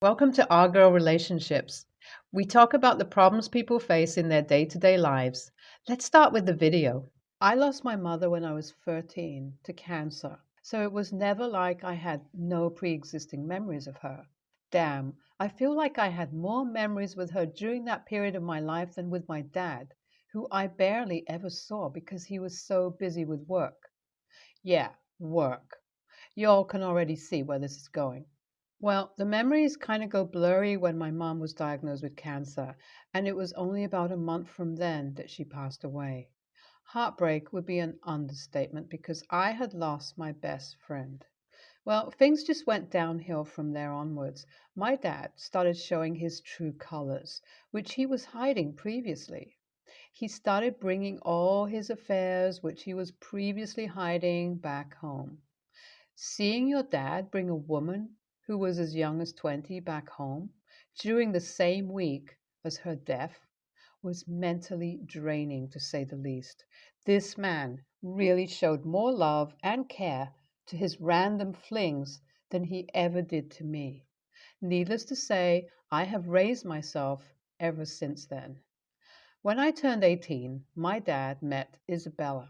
Welcome to Our Girl Relationships. We talk about the problems people face in their day to day lives. Let's start with the video. I lost my mother when I was 13 to cancer, so it was never like I had no pre existing memories of her. Damn, I feel like I had more memories with her during that period of my life than with my dad, who I barely ever saw because he was so busy with work. Yeah, work. You all can already see where this is going. Well, the memories kind of go blurry when my mom was diagnosed with cancer, and it was only about a month from then that she passed away. Heartbreak would be an understatement because I had lost my best friend. Well, things just went downhill from there onwards. My dad started showing his true colors, which he was hiding previously. He started bringing all his affairs, which he was previously hiding, back home. Seeing your dad bring a woman who was as young as 20 back home during the same week as her death was mentally draining, to say the least. This man really showed more love and care to his random flings than he ever did to me. Needless to say, I have raised myself ever since then. When I turned 18, my dad met Isabella.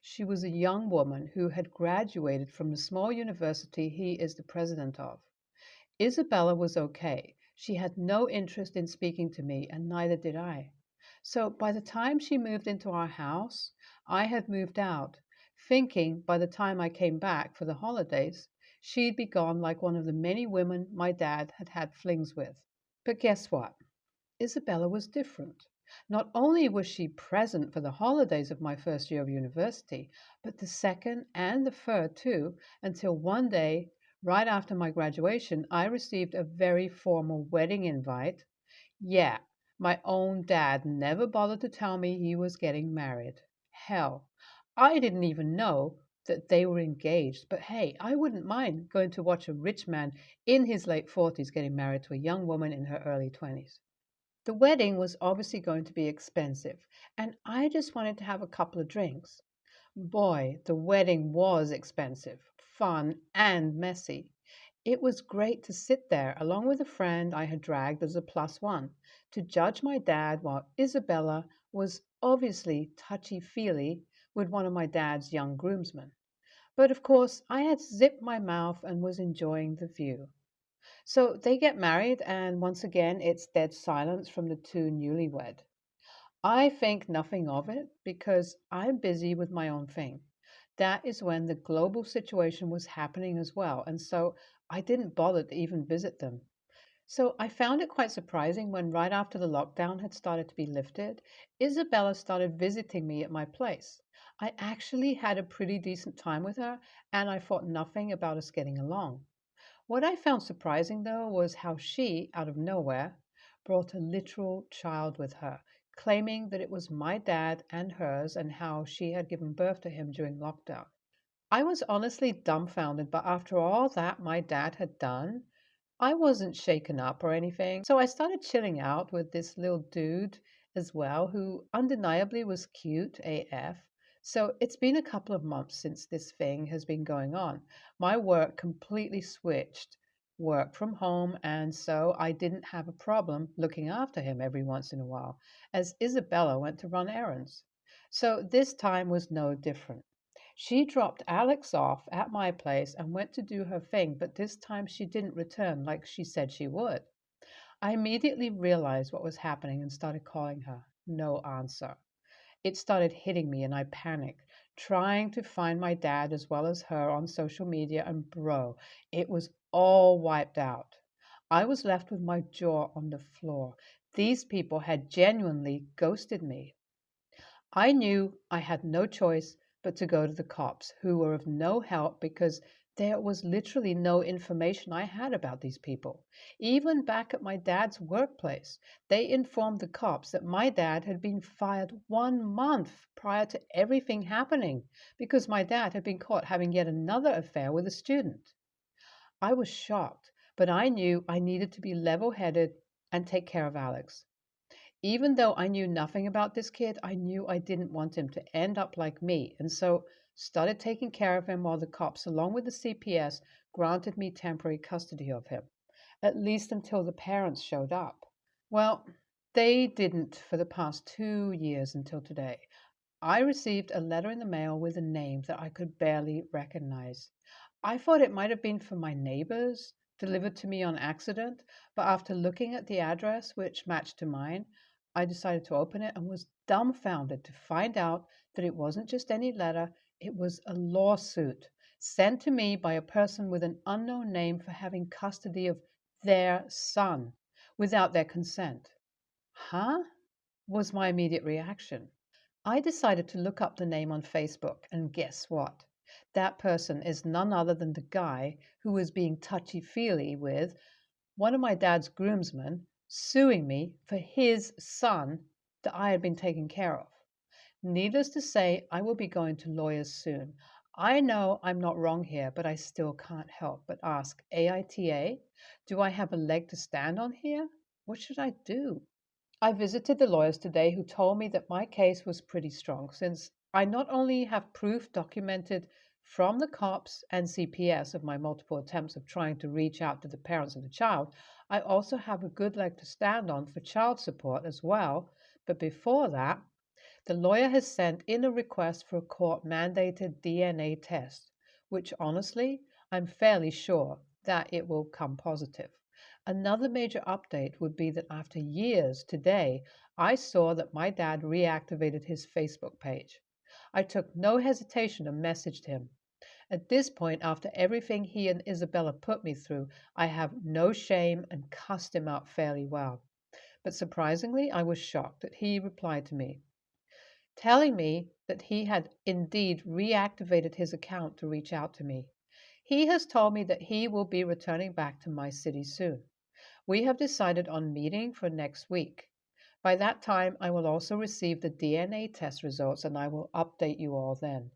She was a young woman who had graduated from the small university he is the president of. Isabella was okay. She had no interest in speaking to me, and neither did I. So by the time she moved into our house, I had moved out, thinking by the time I came back for the holidays, she'd be gone like one of the many women my dad had had flings with. But guess what? Isabella was different. Not only was she present for the holidays of my first year of university, but the second and the third too, until one day, right after my graduation, I received a very formal wedding invite. Yeah, my own dad never bothered to tell me he was getting married. Hell, I didn't even know that they were engaged, but hey, I wouldn't mind going to watch a rich man in his late 40s getting married to a young woman in her early 20s. The wedding was obviously going to be expensive, and I just wanted to have a couple of drinks. Boy, the wedding was expensive, fun, and messy. It was great to sit there along with a friend I had dragged as a plus one to judge my dad while Isabella was obviously touchy feely with one of my dad's young groomsmen. But of course, I had zipped my mouth and was enjoying the view. So they get married, and once again, it's dead silence from the two newlywed. I think nothing of it because I'm busy with my own thing. That is when the global situation was happening as well, and so I didn't bother to even visit them. So I found it quite surprising when, right after the lockdown had started to be lifted, Isabella started visiting me at my place. I actually had a pretty decent time with her, and I thought nothing about us getting along. What I found surprising, though, was how she, out of nowhere, brought a literal child with her, claiming that it was my dad and hers and how she had given birth to him during lockdown. I was honestly dumbfounded, but after all that my dad had done, I wasn't shaken up or anything. So I started chilling out with this little dude as well, who undeniably was cute AF. So it's been a couple of months since this thing has been going on. My work completely switched, work from home, and so I didn't have a problem looking after him every once in a while, as Isabella went to run errands. So this time was no different. She dropped Alex off at my place and went to do her thing, but this time she didn't return like she said she would. I immediately realized what was happening and started calling her. No answer. It started hitting me and I panicked, trying to find my dad as well as her on social media, and bro, it was all wiped out. I was left with my jaw on the floor. These people had genuinely ghosted me. I knew I had no choice but to go to the cops, who were of no help because there was literally no information I had about these people. Even back at my dad's workplace, they informed the cops that my dad had been fired 1 month prior to everything happening because my dad had been caught having yet another affair with a student. I was shocked, but I knew I needed to be level headed and take care of Alex. Even though I knew nothing about this kid, I knew I didn't want him to end up like me, and so started taking care of him while the cops, along with the CPS, granted me temporary custody of him. at least until the parents showed up. Well, they didn't for the past 2 years until today. I received a letter in the mail with a name that I could barely recognize. I thought it might have been from my neighbors, delivered to me on accident, but after looking at the address, which matched to mine, I decided to open it and was dumbfounded to find out that it wasn't just any letter, it was a lawsuit sent to me by a person with an unknown name for having custody of their son without their consent. Huh? Was my immediate reaction. I decided to look up the name on Facebook, and guess what? That person is none other than the guy who was being touchy feely with one of my dad's groomsmen, suing me for his son that I had been taking care of. Needless to say, I will be going to lawyers soon. I know I'm not wrong here, but I still can't help but ask AITA, do I have a leg to stand on here? What should I do? I visited the lawyers today who told me that my case was pretty strong since I not only have proof documented from the cops and CPS of my multiple attempts of trying to reach out to the parents of the child, I also have a good leg to stand on for child support as well. But before that, the lawyer has sent in a request for a court mandated DNA test, which honestly, I'm fairly sure that it will come positive. Another major update would be that after years today, I saw that my dad reactivated his Facebook page. I took no hesitation and messaged him. At this point, after everything he and Isabella put me through, I have no shame and cussed him out fairly well. But surprisingly, I was shocked that he replied to me, telling me that he had indeed reactivated his account to reach out to me. He has told me that he will be returning back to my city soon. We have decided on meeting for next week. By that time, I will also receive the DNA test results and I will update you all then.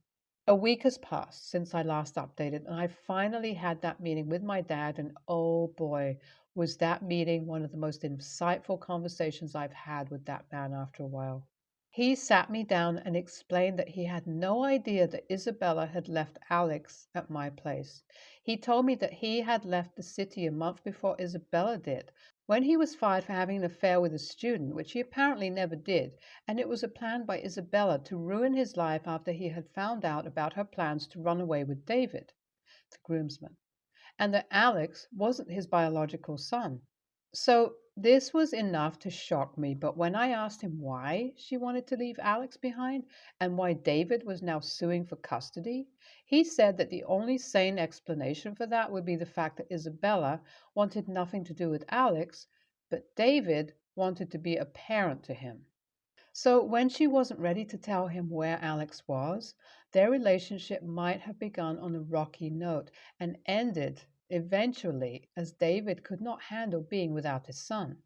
A week has passed since I last updated, and I finally had that meeting with my dad, and oh boy, was that meeting one of the most insightful conversations I've had with that man after a while. He sat me down and explained that he had no idea that Isabella had left Alex at my place. He told me that he had left the city a month before Isabella did, when he was fired for having an affair with a student, which he apparently never did, and it was a plan by Isabella to ruin his life after he had found out about her plans to run away with David, the groomsman, and that Alex wasn't his biological son. So this was enough to shock me, but when I asked him why she wanted to leave Alex behind and why David was now suing for custody, he said that the only sane explanation for that would be the fact that Isabella wanted nothing to do with Alex, but David wanted to be a parent to him. So when she wasn't ready to tell him where Alex was, their relationship might have begun on a rocky note and ended eventually as David could not handle being without his son.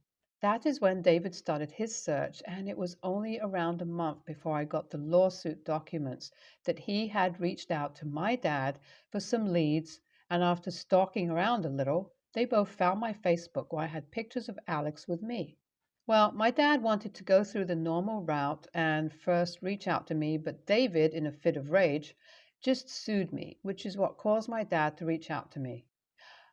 That is when David started his search, and it was only around a month before I got the lawsuit documents that he had reached out to my dad for some leads, and after stalking around a little, they both found my Facebook where I had pictures of Alex with me. Well, my dad wanted to go through the normal route and first reach out to me, but David, in a fit of rage, just sued me, which is what caused my dad to reach out to me.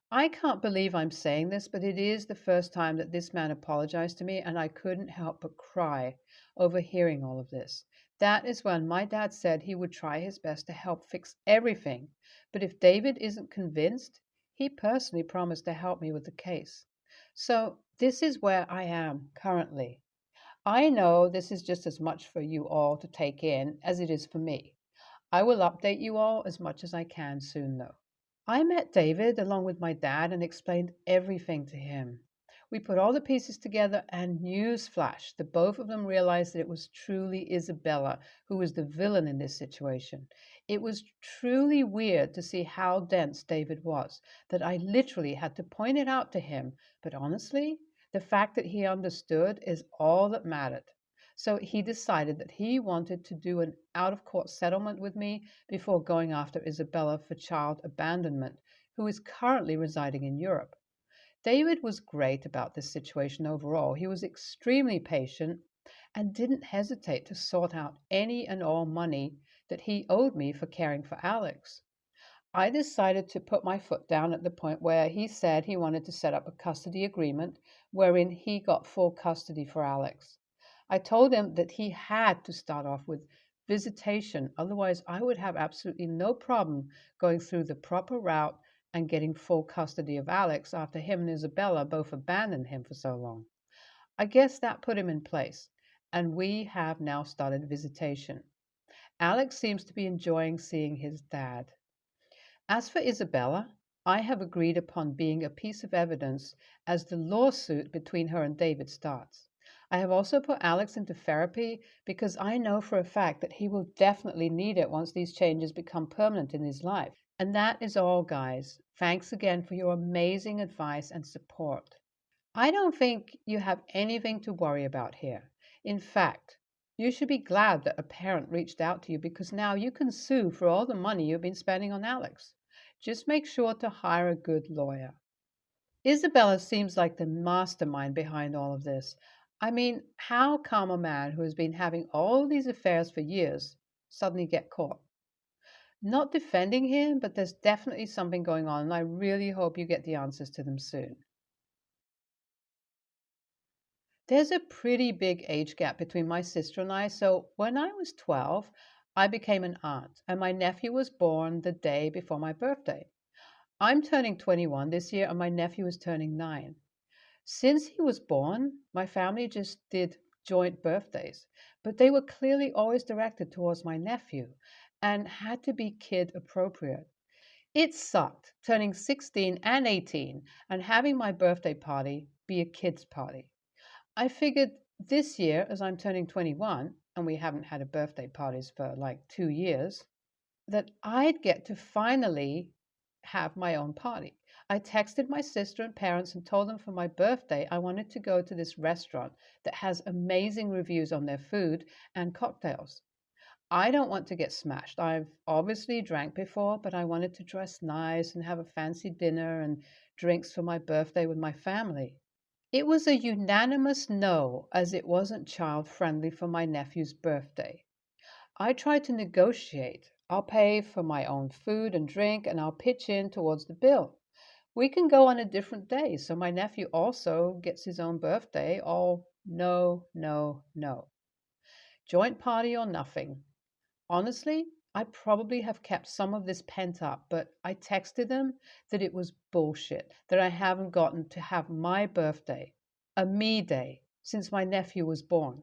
I can't believe I'm saying this, but it is the first time that this man apologized to me, and I couldn't help but cry over hearing all of this. That is when my dad said he would try his best to help fix everything, but if David isn't convinced, he personally promised to help me with the case. So this is where I am currently. I know this is just as much for you all to take in as it is for me. I will update you all as much as I can soon, though. I met David along with my dad and explained everything to him. We put all the pieces together, and newsflash, the both of them realized that it was truly Isabella who was the villain in this situation. It was truly weird to see how dense David was, that I literally had to point it out to him, but honestly, the fact that he understood is all that mattered. So he decided that he wanted to do an out of court settlement with me before going after Isabella for child abandonment, who is currently residing in Europe. David was great about this situation overall. He was extremely patient and didn't hesitate to sort out any and all money that he owed me for caring for Alex. I decided to put my foot down at the point where he said he wanted to set up a custody agreement wherein he got full custody for Alex. I told him that he had to start off with visitation, otherwise, I would have absolutely no problem going through the proper route and getting full custody of Alex after him and Isabella both abandoned him for so long. I guess that put him in place, and we have now started visitation. Alex seems to be enjoying seeing his dad. As for Isabella, I have agreed upon being a piece of evidence as the lawsuit between her and David starts. I have also put Alex into therapy because I know for a fact that he will definitely need it once these changes become permanent in his life. And that is all, guys. Thanks again for your amazing advice and support. I don't think you have anything to worry about here. In fact, you should be glad that a parent reached out to you because now you can sue for all the money you've been spending on Alex. Just make sure to hire a good lawyer. Isabella seems like the mastermind behind all of this. I mean, how come a man who has been having all these affairs for years suddenly get caught? Not defending him, but there's definitely something going on, and I really hope you get the answers to them soon. There's a pretty big age gap between my sister and I, so when I was 12, I became an aunt, and my nephew was born the day before my birthday. I'm turning 21 this year, and my nephew is turning 9. Since he was born, my family just did joint birthdays, but they were clearly always directed towards my nephew and had to be kid appropriate. It sucked turning 16 and 18 and having my birthday party be a kid's party. I figured this year, as I'm turning 21, and we haven't had a birthday parties for like 2 years, that I'd get to finally have my own party. I texted my sister and parents and told them for my birthday I wanted to go to this restaurant that has amazing reviews on their food and cocktails. I don't want to get smashed. I've obviously drank before, but I wanted to dress nice and have a fancy dinner and drinks for my birthday with my family. It was a unanimous no, as it wasn't child friendly for my nephew's birthday. I tried to negotiate. I'll pay for my own food and drink, and I'll pitch in towards the bill. We can go on a different day, so my nephew also gets his own birthday. All no, no, no. Joint party or nothing. Honestly, I probably have kept some of this pent up, but I texted them that it was bullshit, that I haven't gotten to have my birthday, a me day, since my nephew was born.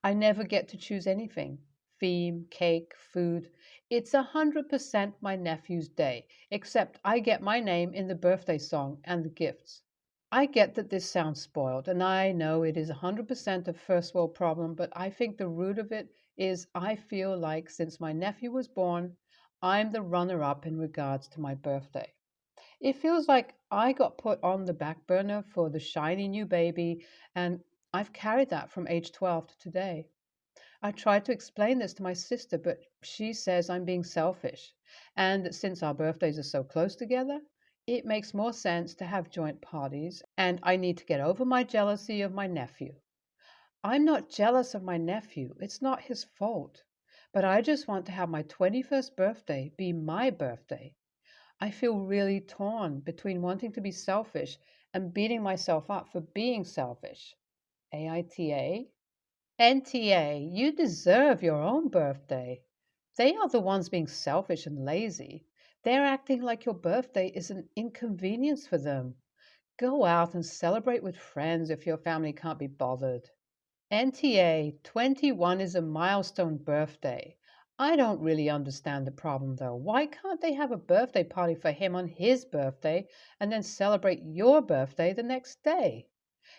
I never get to choose anything theme, cake, food. It's 100% my nephew's day, except I get my name in the birthday song and the gifts. I get that this sounds spoiled, and I know it is 100% a first world problem, but I think the root of it is I feel like since my nephew was born, I'm the runner up in regards to my birthday. It feels like I got put on the back burner for the shiny new baby, and I've carried that from age 12 to today. I tried to explain this to my sister, but she says I'm being selfish, and that since our birthdays are so close together, it makes more sense to have joint parties, and I need to get over my jealousy of my nephew. I'm not jealous of my nephew, it's not his fault. But I just want to have my 21st birthday be my birthday. I feel really torn between wanting to be selfish and beating myself up for being selfish. AITA? NTA, you deserve your own birthday. They are the ones being selfish and lazy. They're acting like your birthday is an inconvenience for them. Go out and celebrate with friends if your family can't be bothered. NTA, 21 is a milestone birthday. I don't really understand the problem though. Why can't they have a birthday party for him on his birthday and then celebrate your birthday the next day?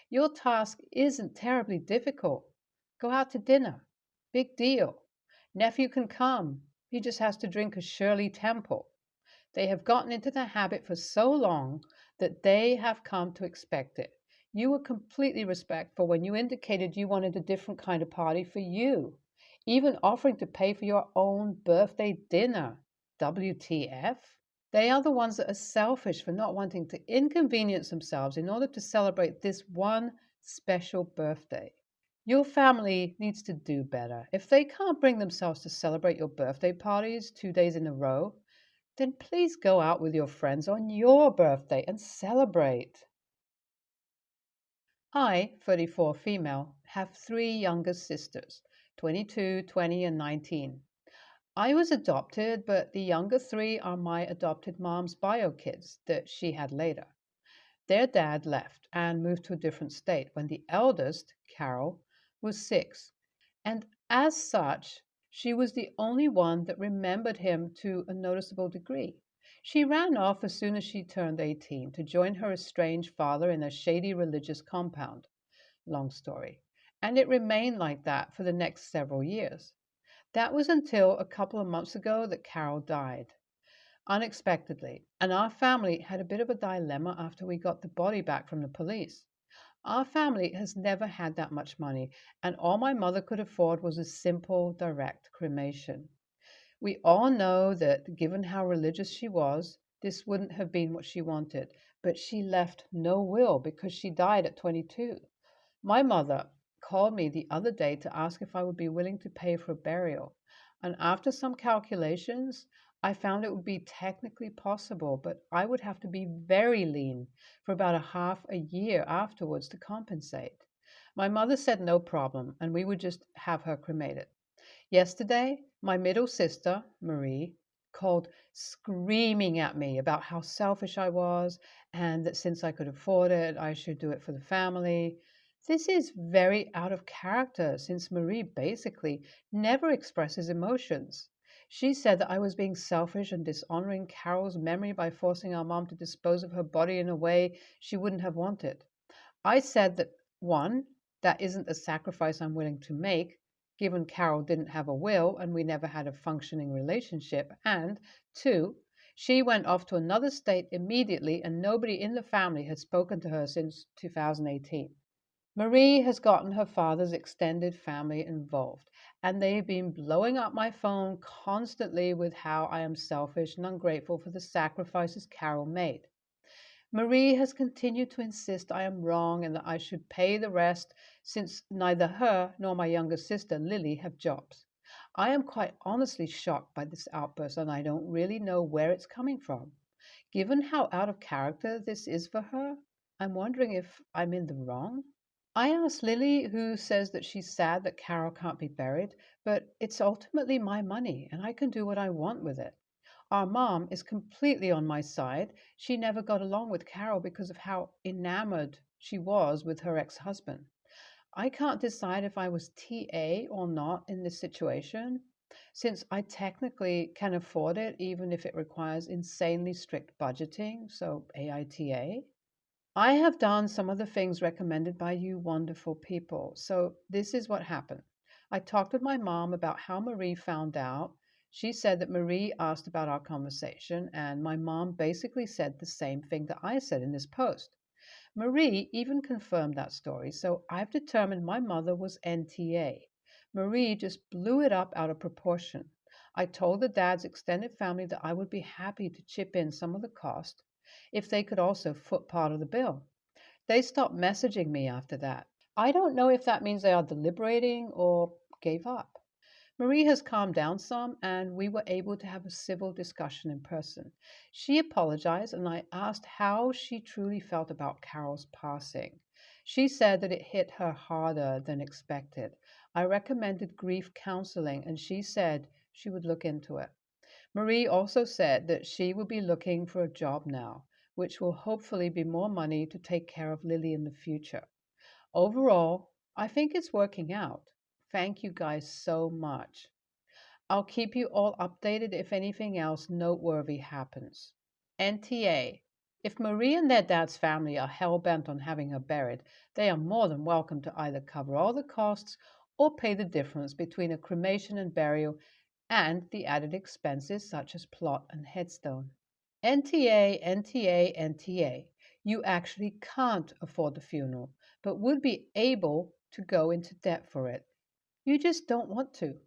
Your task isn't terribly difficult. Go out to dinner. Big deal. Nephew can come. He just has to drink a Shirley Temple. They have gotten into the habit for so long that they have come to expect it. You were completely respectful when you indicated you wanted a different kind of party for you, even offering to pay for your own birthday dinner. WTF? They are the ones that are selfish for not wanting to inconvenience themselves in order to celebrate this one special birthday. Your family needs to do better. If they can't bring themselves to celebrate your birthday parties 2 days in a row, then please go out with your friends on your birthday and celebrate. I, 34 female, have three younger sisters, 22, 20, and 19. I was adopted, but the younger three are my adopted mom's bio kids that she had later. Their dad left and moved to a different state when the eldest, Carol, was 6. And as such, she was the only one that remembered him to a noticeable degree. She ran off as soon as she turned 18 to join her estranged father in a shady religious compound. Long story. And it remained like that for the next several years. That was until a couple of months ago that Carol died unexpectedly, and our family had a bit of a dilemma after we got the body back from the police. Our family has never had that much money, and all my mother could afford was a simple, direct cremation. We all know that, given how religious she was, this wouldn't have been what she wanted, but she left no will because she died at 22. My mother called me the other day to ask if I would be willing to pay for a burial, and after some calculations, I found it would be technically possible, but I would have to be very lean for about a half a year afterwards to compensate. My mother said no problem, and we would just have her cremated. Yesterday, my middle sister, Marie, called screaming at me about how selfish I was and that since I could afford it, I should do it for the family. This is very out of character since Marie basically never expresses emotions. She said that I was being selfish and dishonoring Carol's memory by forcing our mom to dispose of her body in a way she wouldn't have wanted. I said that one, that isn't a sacrifice I'm willing to make, given Carol didn't have a will and we never had a functioning relationship, and two, she went off to another state immediately and nobody in the family had spoken to her since 2018. Marie has gotten her father's extended family involved, and they've been blowing up my phone constantly with how I am selfish and ungrateful for the sacrifices Carol made. Marie has continued to insist I am wrong and that I should pay the rest since neither her nor my younger sister, Lily, have jobs. I am quite honestly shocked by this outburst and I don't really know where it's coming from. Given how out of character this is for her, I'm wondering if I'm in the wrong. I asked Lily, who says that she's sad that Carol can't be buried, but it's ultimately my money and I can do what I want with it. Our mom is completely on my side. She never got along with Carol because of how enamored she was with her ex husband. I can't decide if I was TA or not in this situation, since I technically can afford it even if it requires insanely strict budgeting, so AITA. I have done some of the things recommended by you wonderful people. So this is what happened. I talked with my mom about how Marie found out. She said that Marie asked about our conversation, and my mom basically said the same thing that I said in this post. Marie even confirmed that story, so I've determined my mother was NTA. Marie just blew it up out of proportion. I told the dad's extended family that I would be happy to chip in some of the cost if they could also foot part of the bill. They stopped messaging me after that. I don't know if that means they are deliberating or gave up. Marie has calmed down some, and we were able to have a civil discussion in person. She apologized, and I asked how she truly felt about Carol's passing. She said that it hit her harder than expected. I recommended grief counseling, and she said she would look into it. Marie also said that she will be looking for a job now, which will hopefully be more money to take care of Lily in the future. Overall, I think it's working out. Thank you guys so much. I'll keep you all updated if anything else noteworthy happens. NTA. If Marie and their dad's family are hell bent on having her buried, they are more than welcome to either cover all the costs or pay the difference between a cremation and burial and the added expenses such as plot and headstone. NTA, NTA, NTA. You actually can't afford the funeral, but would be able to go into debt for it. You just don't want to.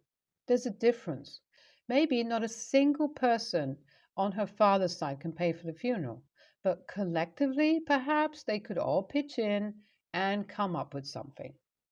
There's a difference. Maybe not a single person on her father's side can pay for the funeral, but collectively, perhaps they could all pitch in and come up with something.